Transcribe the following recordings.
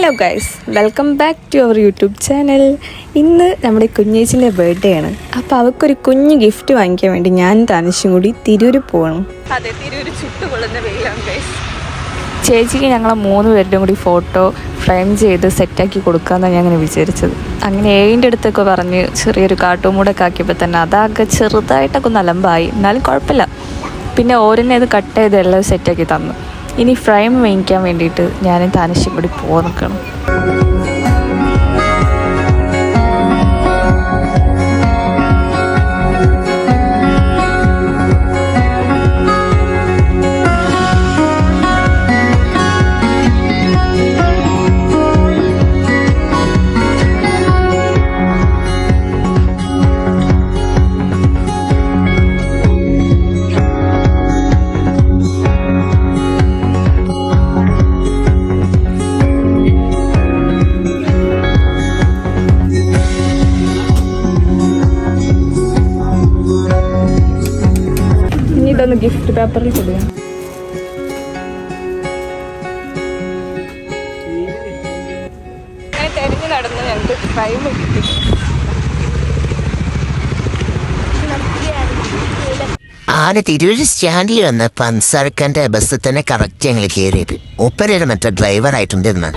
Hello guys, welcome back to our YouTube channel. ഇന്ന് നമ്മുടെ കുഞ്ഞേച്ചിൻ്റെ birthday ആണ്. അപ്പോൾ അവൾക്കൊരു കുഞ്ഞ് ഗിഫ്റ്റ് വാങ്ങിക്കാൻ വേണ്ടി ഞാൻ തനിച്ചും കൂടി തിരൂർ പോകണം. അതെ, തിരൂർ ചുട്ടുകൊള്ളുന്ന വെയിലാണ് ഗൈസ്. ചേച്ചിക്ക് ഞങ്ങൾ 3 പേരുടെയും കൂടി ഫോട്ടോ ഫ്രെയിം ചെയ്ത് സെറ്റാക്കി കൊടുക്കാമെന്നാണ് ഞാൻ അങ്ങനെ വിചാരിച്ചത്. അങ്ങനെ ഏഴിൻ്റെ അടുത്തൊക്കെ പറഞ്ഞ് ചെറിയൊരു കാർട്ടൂൺ മൂടൊക്കെ ആക്കിയപ്പോൾ തന്നെ അതാകെ ചെറുതായിട്ടൊക്കെ നലമ്പായി. എന്നാലും കുഴപ്പമില്ല. പിന്നെ ഓരോന്നെ അത് കട്ട് ചെയ്ത് എല്ലാം സെറ്റാക്കി തന്നു. ഇനി ഫ്രെയിം വാങ്ങിക്കാൻ വേണ്ടിയിട്ട് ഞാൻ താനശ്ശി കൂടി പോകാൻ നിൽക്കണം. ഇതൊന്ന് ഗിഫ്റ്റ് പേപ്പറിൽ കൊടുക്കുക. അങ്ങനെ തെരഞ്ഞു നടന്ന് ഞങ്ങൾക്ക് ഫ്രെയിം കിട്ടി. ആന തിരൂര് സ്റ്റാൻഡിൽ വന്ന് പൻസാരക്കാന്റെ ബസ് തന്നെ കറക്റ്റ് ഞങ്ങൾ കയറിയത്. ഒപ്പരയുടെ മറ്റേ ഡ്രൈവറായിട്ടുണ്ടെന്ന്.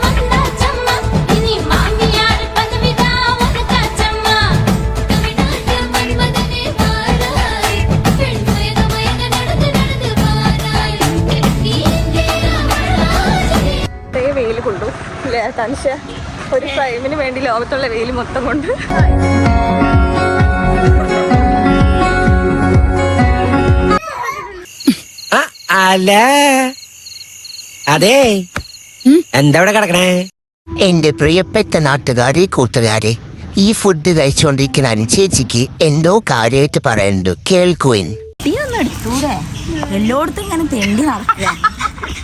വെയിൽ കൊണ്ടു അല്ലേ തനിഷ? ഒരു ഫ്രെയിമിന് വേണ്ടി ലോകത്തുള്ള വെയിൽ മൊത്തം കൊണ്ട്. അല്ല അതെ, എന്താ ഇവിടെ കിടക്കണേ? എന്റെ പ്രിയപ്പെട്ട നാട്ടുകാരെ, കൂട്ടുകാരെ, ഈ ഫുഡ് കഴിച്ചുകൊണ്ടിരിക്കുന്ന അനുചേച്ചിക്ക് എന്തോ കാര്യമായിട്ട് പറയാനുണ്ട്. കേൾക്കുവിൻ. എല്ലായിടത്തും ഇങ്ങനെ തെണ്ടി നടക്കുക.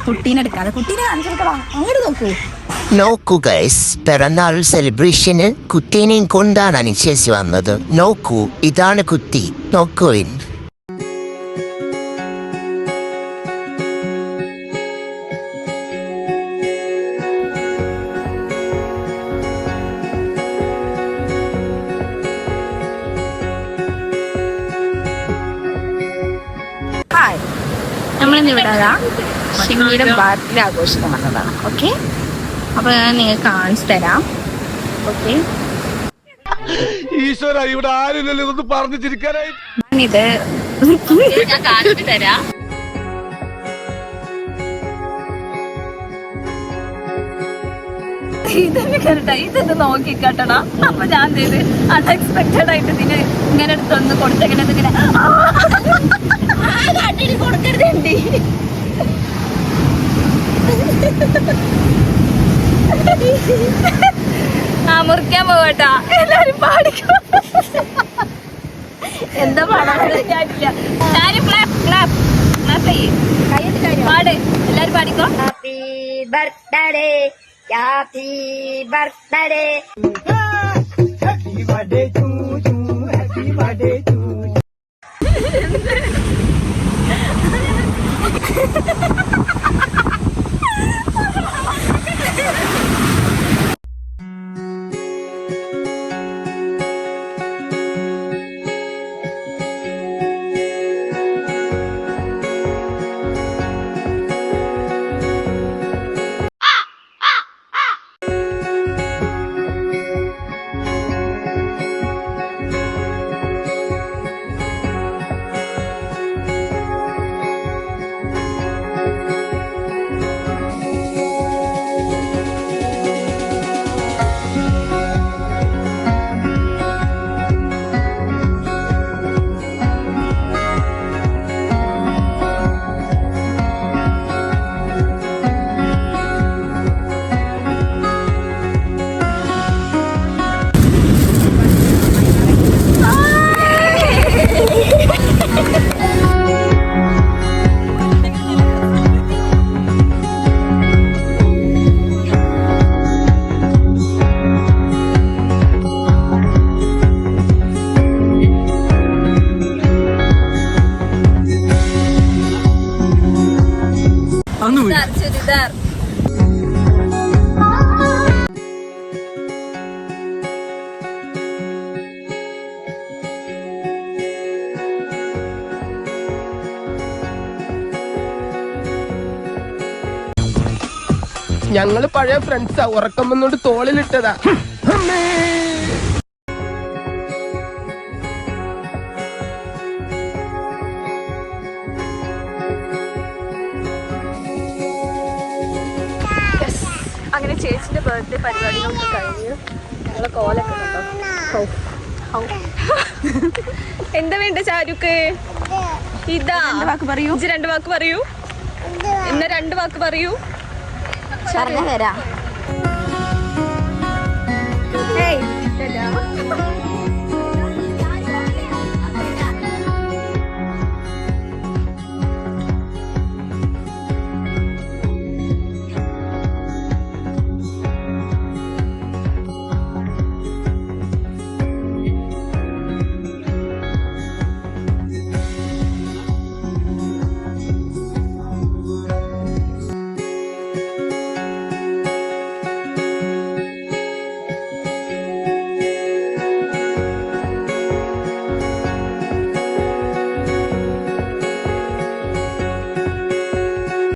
കുട്ടീനെ എടുക്കാതെ കുട്ടീനെ കാണിച്ചെടുക്കണം. അങ്ങോട്ട് നോക്കൂ. നോക്കൂ ഗൈസ്, പിറന്നാൾ സെലിബ്രേഷന് കുട്ടീനെയും കൊണ്ടാണ് അനുചേച്ചി വന്നത്. നോക്കൂ, ഇതാണ് കുട്ടി. നോക്കുവിൻ. നമ്മളിന്ന് ഇവിടെ ഷിമിയുടെ ബർത്ത്ഡേ ആഘോഷിക്കാൻ വന്നതാണ്. ഓക്കെ, അപ്പൊ ഞാൻ നിങ്ങൾക്ക് കാണിച്ചു തരാം. ഓക്കെ, ഈശ്വര, ഇവിടെ ആരുമില്ലല്ലോ ഇതൊന്ന് പറഞ്ഞു ചിരിക്കാനായി. ഞാനിത് ഞാൻ കാണിച്ചു തരാം. ഇതൊന്ന് നോക്കിക്കട്ടടാ. അപ്പൊ ഞാൻ ചെയ്ത് അൺഎക്സ്പെക്ടഡ് ആയിട്ട് ഇതിന് ഇങ്ങനെ എടുത്തൊന്ന് കൊടുത്തേക്കണത്. ഇങ്ങനെ കൊടുക്കരുതേണ്ടി. ആ, മുറിക്കാൻ പോകട്ടാ. എല്ലാരും പാടിക്കും. എന്താ പാടില്ല. പാട്, എല്ലാരും പാടിക്കോ. Happy birthday, happy birthday. Happy birthday to you, happy birthday to you. ഞങ്ങള് പഴയ ഫ്രണ്ട്സാ. ഉറക്കം വന്നോണ്ട് തോളിലിട്ടതാ. അമ്മേ. അങ്ങനെ ചേച്ചിന്റെ ബർത്ത്ഡേ പരിപാടികളൊക്കെ കഴിഞ്ഞു. ഞങ്ങളെ കോലൊക്കെ കേട്ടോ. എന്താ വേണ്ട ചാരുക്ക്? ഇതാ വാക്ക് പറയൂ. 2 വാക്ക് പറയൂ. എന്നാ 2 വാക്ക് പറയൂ. തരാം. Hey,